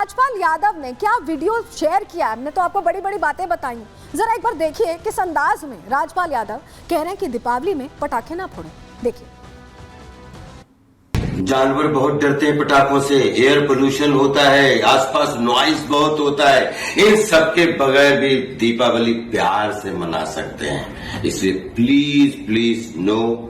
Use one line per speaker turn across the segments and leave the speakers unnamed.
राजपाल यादव ने क्या video share किया, हमने तो आपको बड़ी बड़ी बातें बताई, जरा एक बार देखिए किस अंदाज में राजपाल यादव कह रहे हैं कि दीपावली में पटाखे ना फोड़ें। देखिए।
जानवर बहुत डरते हैं पटाखों से, एयर पोल्यूशन होता है, आसपास नॉइज बहुत होता है, इन सब के बगैर भी दीपावली प्यार से मना सकते हैं, इसलिए प्लीज प्लीज नो।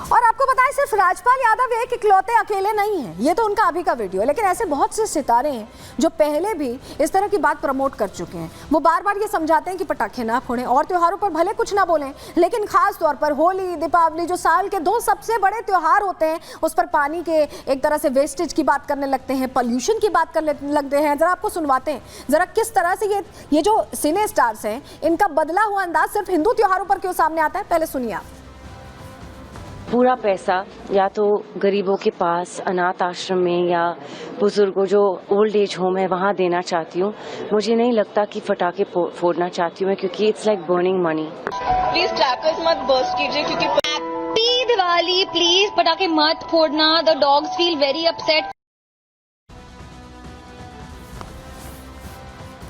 और आपको बताएं सिर्फ राजपाल यादव एक इकलौते अकेले नहीं हैं, ये तो उनका अभी का वीडियो है, लेकिन ऐसे बहुत से सितारे हैं जो पहले भी इस तरह की बात प्रमोट कर चुके हैं। वो बार बार ये समझाते हैं कि पटाखे ना फोड़ें और त्योहारों पर भले कुछ ना बोलें, लेकिन खास तौर पर होली, दीपावली जो साल के 2 सबसे बड़े त्योहार होते हैं, उस पर पानी के एक तरह से वेस्टेज की बात करने लगते हैं, पॉल्यूशन की बात करने लगते हैं। जरा आपको सुनवाते हैं जरा किस तरह से ये जो सिने स्टार्स हैं इनका बदला हुआ अंदाज सिर्फ हिंदू त्योहारों पर क्यों सामने आता है, पहले सुनिए आप।
पूरा पैसा या तो गरीबों के पास, अनाथ आश्रम में या बुजुर्गों जो ओल्ड एज होम है वहाँ देना चाहती हूँ। मुझे नहीं लगता कि फटाके फोड़ना चाहती हूँ मैं, क्योंकि it's like burning money.
Please crackers मत बर्स्ट कीजिए क्योंकि
हैप्पी दिवाली, प्लीज पटाखे मत फोड़ना, the dogs feel very upset.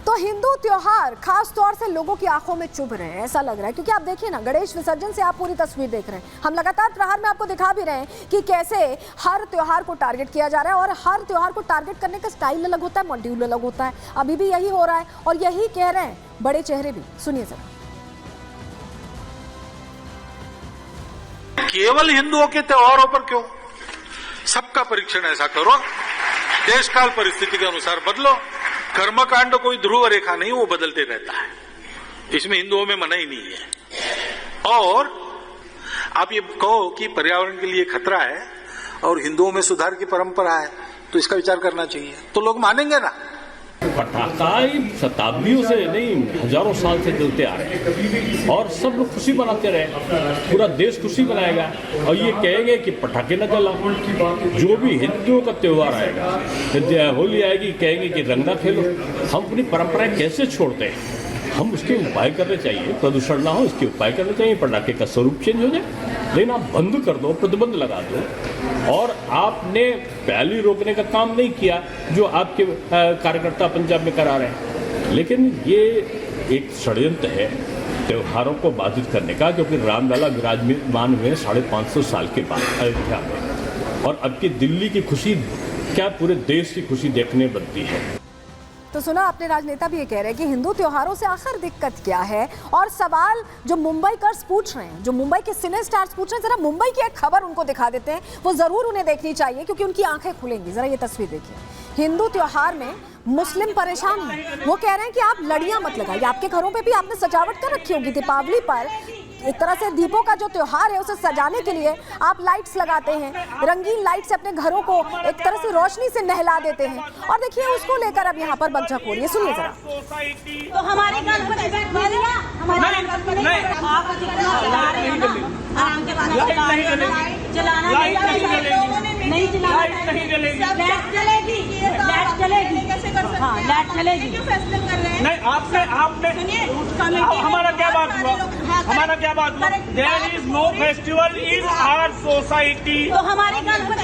तो हिंदू त्योहार खास तौर से लोगों की आंखों में चुभ रहे हैं, ऐसा लग रहा है, क्योंकि आप देखिए ना गणेश विसर्जन से आप पूरी तस्वीर देख रहे हैं। हम लगातार प्रहार में आपको दिखा भी रहे हैं कि कैसे हर त्योहार को टारगेट किया जा रहा है और हर त्योहार को टारगेट करने का स्टाइल अलग होता है, मॉड्यूल अलग होता है। अभी भी यही हो रहा है और यही कह रहे हैं बड़े चेहरे भी। सुनिए जरा।
केवल हिंदुओं के त्योहारों पर क्यों? सबका परीक्षण ऐसा करो, देश काल परिस्थिति के अनुसार बदलो। कर्मकांड कोई ध्रुव रेखा नहीं, वो बदलते रहता है, इसमें हिंदुओं में मना ही नहीं है। और आप ये कहो कि पर्यावरण के लिए खतरा है और हिंदुओं में सुधार की परंपरा है, तो इसका विचार करना चाहिए, तो लोग मानेंगे ना।
पटाखा शताब्दियों से नहीं, हजारों साल से चलते आ रहे हैं और सब लोग खुशी मनाते रहे, पूरा देश खुशी मनाएगा और ये कहेंगे कि पटाखे न जलाओ। जो भी हिंदुओं का त्योहार आएगा, होली आएगी, कहेंगे कि रंग न खेलो। हम अपनी परंपराएं कैसे छोड़ते हैं? हम उसके उपाय करने चाहिए, प्रदूषण ना हो इसके उपाय करने चाहिए, पटाखे का स्वरूप चेंज हो जाए, लेकिन आप बंद कर दो, प्रतिबंध लगा दो। और आपने पहली रोकने का काम नहीं किया जो आपके कार्यकर्ता पंजाब में करा रहे हैं, लेकिन ये एक षड्यंत्र है त्योहारों को बाधित करने का, क्योंकि रामलला विराजमान हुए 550 साल के बाद अयोध्या में, और अब की दिल्ली की खुशी क्या पूरे देश की खुशी देखने बनती है।
तो सुना आपने, राजनेता भी ये कह रहे हैं कि हिंदू त्योहारों से आखिर दिक्कत क्या है। और सवाल जो मुंबईकर्स पूछ रहे हैं, जो मुंबई के सिने स्टार्स पूछ रहे हैं, जरा मुंबई की एक खबर उनको दिखा देते हैं, वो जरूर उन्हें देखनी चाहिए क्योंकि उनकी आंखें खुलेंगी। जरा ये तस्वीर देखिए। हिंदू त्योहार में मुस्लिम परेशान हैं, वो कह रहे हैं कि आप लड़ियां मत लगाइए। आपके घरों पे भी आपने सजावट कर रखी होगी, दीपावली पर एक तरह से दीपों का जो त्योहार है उसे सजाने के लिए आप लाइट्स लगाते हैं, रंगीन लाइट से अपने घरों को एक तरह से रोशनी से नहला देते हैं। और देखिए उसको लेकर अब यहाँ पर बकझक हो रही है, सुनिए जरा।
तो हमारे घर पर नहीं कैसे कर सकते हैं? लाइट चलेगी, क्यों फैसला कर रहे हैं?
नहीं, आपने हमारा क्या बात हुआ? हमारा क्या बात हुआ? There is no festival in our society.
तो हमारे घर पर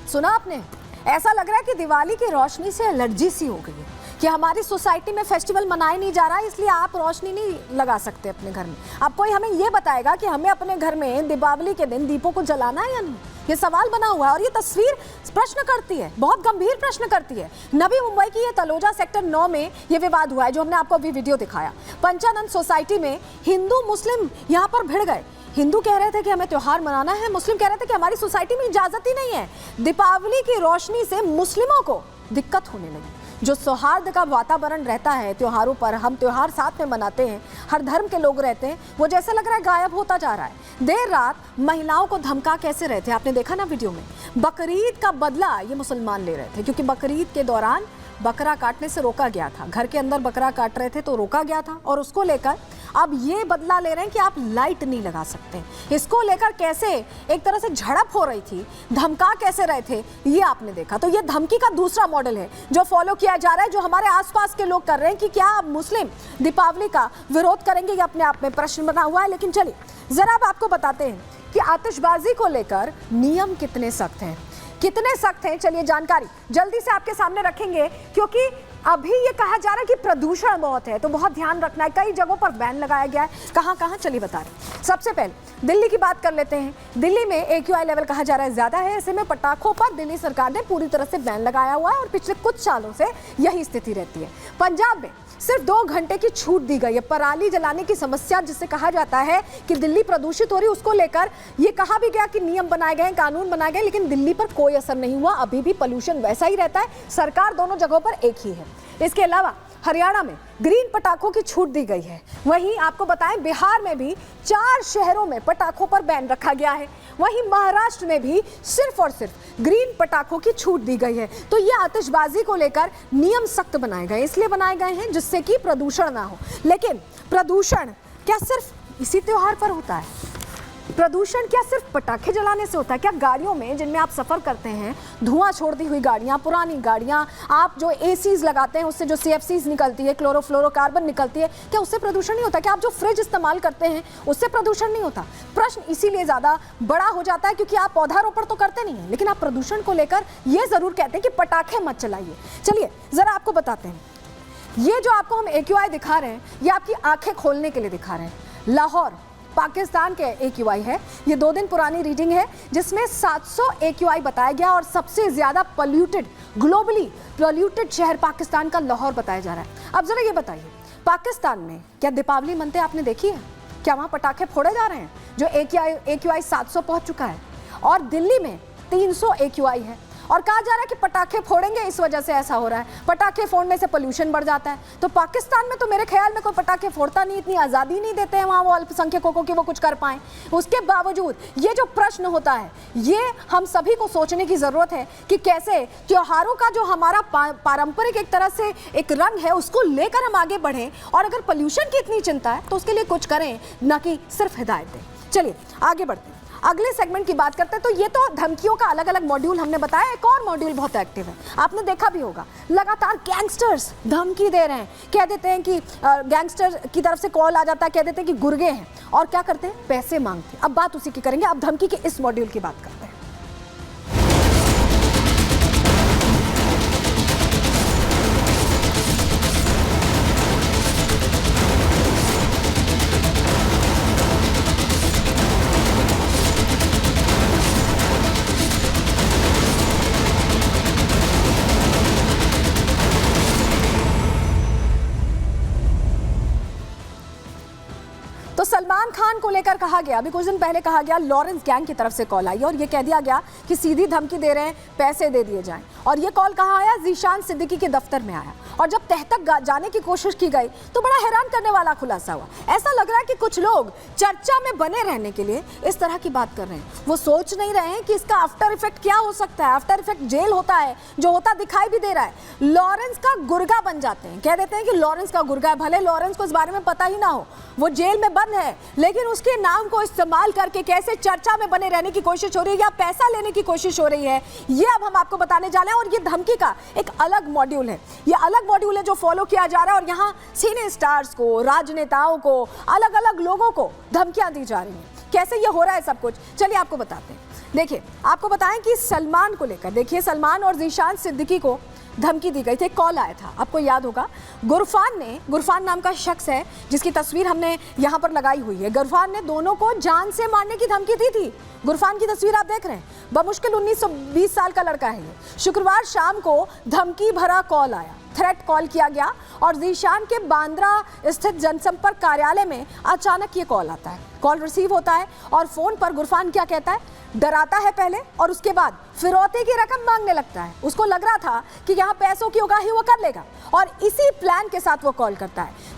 सुना आपने? ऐसा लग रहा है कि दिवाली की रोशनी से एलर्जी सी हो गई है कि हमारी सोसाइटी में फेस्टिवल मनाया नहीं जा रहा है, इसलिए आप रोशनी नहीं लगा सकते अपने घर में। अब कोई हमें ये बताएगा कि हमें अपने घर में दीपावली के दिन दीपों को जलाना है या नहीं? ये सवाल बना हुआ है और ये तस्वीर प्रश्न करती है, बहुत गंभीर प्रश्न करती है। नवी मुंबई की ये तलोजा सेक्टर 9 में ये विवाद हुआ है जो हमने आपको अभी वीडियो दिखाया। पंचानंद सोसाइटी में हिंदू मुस्लिम यहाँ पर भिड़ गए। हिंदू कह रहे थे कि हमें त्योहार मनाना है, मुस्लिम कह रहे थे कि हमारी सोसाइटी में इजाजत ही नहीं है। दीपावली की रोशनी से मुस्लिमों को दिक्कत होने लगी। जो सौहार्द का वातावरण रहता है त्योहारों पर, हम त्योहार साथ में मनाते हैं, हर धर्म के लोग रहते हैं, वो जैसा लग रहा है गायब होता जा रहा है। देर रात महिलाओं को धमका कैसे रहे थे, आपने देखा ना वीडियो में। बकरीद का बदला ये मुसलमान ले रहे थे, क्योंकि बकरीद के दौरान बकरा काटने से रोका गया था, घर के अंदर बकरा काट रहे थे तो रोका गया था, और उसको लेकर अब ये बदला ले रहे हैं कि आप लाइट नहीं लगा सकते। इसको लेकर कैसे एक तरह से झड़प हो रही थी, धमका कैसे रहे थे, ये आपने देखा। तो ये धमकी का दूसरा मॉडल है जो फॉलो किया जा रहा है, जो हमारे आसपास के लोग कर रहे हैं कि क्या आप मुस्लिम दीपावली का विरोध करेंगे, ये अपने आप में प्रश्न बना हुआ है। लेकिन चलिए जरा अब आपको बताते हैं कि आतिशबाजी को लेकर नियम कितने सख्त हैं, कितने सख्त हैं। चलिए जानकारी जल्दी से आपके सामने रखेंगे, क्योंकि अभी ये कहा जा रहा है कि प्रदूषण बहुत है, तो बहुत ध्यान रखना है। कई जगहों पर बैन लगाया गया है, कहां कहां चलिए बता रहे। सबसे पहले दिल्ली की बात कर लेते हैं। दिल्ली में AQI लेवल कहा जा रहा है ज्यादा है, ऐसे में पटाखों पर दिल्ली सरकार ने पूरी तरह से बैन लगाया हुआ है और पिछले कुछ सालों से यही स्थिति रहती है। पंजाब में सिर्फ 2 घंटे की छूट दी गई है। पराली जलाने की समस्या जिससे कहा जाता है कि दिल्ली प्रदूषित हो रही, उसको लेकर ये कहा भी गया कि नियम बनाए गए, कानून बनाए गए, लेकिन दिल्ली पर कोई असर नहीं हुआ। अभी भी पोल्यूशन वैसा ही रहता है, सरकार दोनों जगहों पर एक ही है। इसके अलावा हरियाणा में ग्रीन पटाखों की छूट दी गई है। वहीं आपको बताएं बिहार में भी 4 शहरों में पटाखों पर बैन रखा गया है। वहीं महाराष्ट्र में भी सिर्फ और सिर्फ ग्रीन पटाखों की छूट दी गई है। तो ये आतिशबाजी को लेकर नियम सख्त बनाए गए, इसलिए बनाए गए हैं जिससे कि प्रदूषण ना हो। लेकिन प्रदूषण क्या सिर्फ इसी त्योहार पर होता है? प्रदूषण क्या सिर्फ पटाखे जलाने से होता है? क्या गाड़ियों में जिनमें आप सफर करते हैं, धुआं छोड़ती हुई गाड़ियां, पुरानी गाड़ियां, आप जो ACs लगाते हैं उससे जो CFCs निकलती है, क्लोरोफ्लोरोकार्बन निकलती है, क्या उससे प्रदूषण नहीं होता? क्या आप जो फ्रिज इस्तेमाल करते हैं उससे प्रदूषण नहीं होता? प्रश्न इसीलिए ज्यादा बड़ा हो जाता है क्योंकि आप पौधारोपण तो करते नहीं है, लेकिन आप प्रदूषण को लेकर ये जरूर कहते हैं कि पटाखे मत चलाइए। चलिए जरा आपको बताते हैं, ये जो आपको हम AQI दिखा रहे हैं, ये आपकी आंखें खोलने के लिए दिखा रहे हैं। लाहौर पाकिस्तान के AQI है, ये 2 दिन पुरानी रीडिंग है जिसमें 700 AQI बताया गया और सबसे ज्यादा पोल्यूटेड, ग्लोबली पोल्यूटेड शहर पाकिस्तान का लाहौर बताया जा रहा है। अब जरा ये बताइए, पाकिस्तान में क्या दीपावली मनते आपने देखी है? क्या वहां पटाखे फोड़े जा रहे हैं जो AQI 700 पहुंच चुका है? और दिल्ली में 300 AQI है और कहा जा रहा है कि पटाखे फोड़ेंगे, इस वजह से ऐसा हो रहा है। पटाखे फोड़ने से पोल्यूशन बढ़ जाता है। तो पाकिस्तान में तो मेरे ख्याल में कोई पटाखे फोड़ता नहीं, इतनी आज़ादी नहीं देते हैं वहाँ वो अल्पसंख्यकों को कि वो कुछ कर पाएं। उसके बावजूद ये जो प्रश्न होता है, ये हम सभी को सोचने की ज़रूरत है कि कैसे त्योहारों का जो हमारा पारंपरिक एक तरह से एक रंग है, उसको लेकर हम आगे बढ़ें, और अगर पोल्यूशन की इतनी चिंता है तो उसके लिए कुछ करें, ना कि सिर्फ हिदायत दें। चलिए आगे बढ़ते हैं, अगले सेगमेंट की बात करते हैं। तो ये तो धमकियों का अलग अलग मॉड्यूल हमने बताया, एक और मॉड्यूल बहुत एक्टिव है, आपने देखा भी होगा, लगातार गैंगस्टर्स धमकी दे रहे हैं। कह देते हैं कि गैंगस्टर की तरफ से कॉल आ जाता है, कह देते हैं कि गुर्गे हैं, और क्या करते हैं, पैसे मांगते हैं। अब बात उसी की करेंगे, अब धमकी के इस मॉड्यूल की बात करते हैं। तो सलमान खान को लेकर कहा गया, अभी कुछ दिन पहले कहा गया, लॉरेंस गैंग की तरफ से कॉल आई और ये कह दिया गया कि सीधी धमकी दे रहे हैं, पैसे दे दिए जाएं। और ये कॉल कहाँ आया? ज़ीशान सिद्दीकी के दफ्तर में आया। और जब तह तक जाने की कोशिश की गई तो बड़ा हैरान करने वाला खुलासा हुआ। ऐसा लग रहा है कि कुछ लोग चर्चा में बने रहने के लिए इस तरह की बात कर रहे हैं। वो सोच नहीं रहे हैं कि इसका आफ्टर इफेक्ट क्या हो सकता है। आफ्टर इफेक्ट जेल होता है, जो होता दिखाई भी दे रहा है। लॉरेंस का गुर्गा बन जाते हैं, कह देते हैं कि लॉरेंस का गुर्गा है। भले लॉरेंस को इस बारे में पता ही ना हो, वो जेल में बंद है, लेकिन उसके नाम को इस्तेमाल करके कैसे चर्चा में बने रहने की कोशिश हो रही है या पैसा लेने की कोशिश हो रही है, ये अब हम आपको बताने जा रहे हैं। और ये धमकी का एक अलग मॉड्यूल है, ये अलग मॉड्यूल है जो फॉलो किया जा रहा है। और यहाँ सिने स्टार्स को, राजनेताओं को, अलग अलग लोगों को धमकियां दी जा रही हैं। कैसे ये हो रहा है सब कुछ, चलिए आपको बताते हैं। देखिए, आपको बताएं कि सलमान को लेकर, देखिए सलमान और ज़ीशान सिद्दीकी को धमकी दी गई थी। कॉल आया था, आपको याद होगा, गुरफान नाम का शख्स है जिसकी तस्वीर हमने यहाँ पर लगाई हुई है। गुरफान ने दोनों को जान से मारने की धमकी दी थी। गुरफान की तस्वीर आप देख रहे हैं, बमुश्किल 19-20 साल का लड़का है ये। शुक्रवार शाम को धमकी भरा कॉल आया, थ्रेट कॉल किया गया और ज़ीशान के बांद्रा स्थित जनसंपर्क कार्यालय में अचानक ये कॉल आता है। कॉल रिसीव होता है और फोन पर गुरफान क्या कहता है, डराता है पहले और उसके बाद फिरौती की रकम मांगने लगता है। उसको लग रहा था कि यहाँ पैसों की उगाही वो कर लेगा और इसी प्लान के साथ वो कॉल करता है।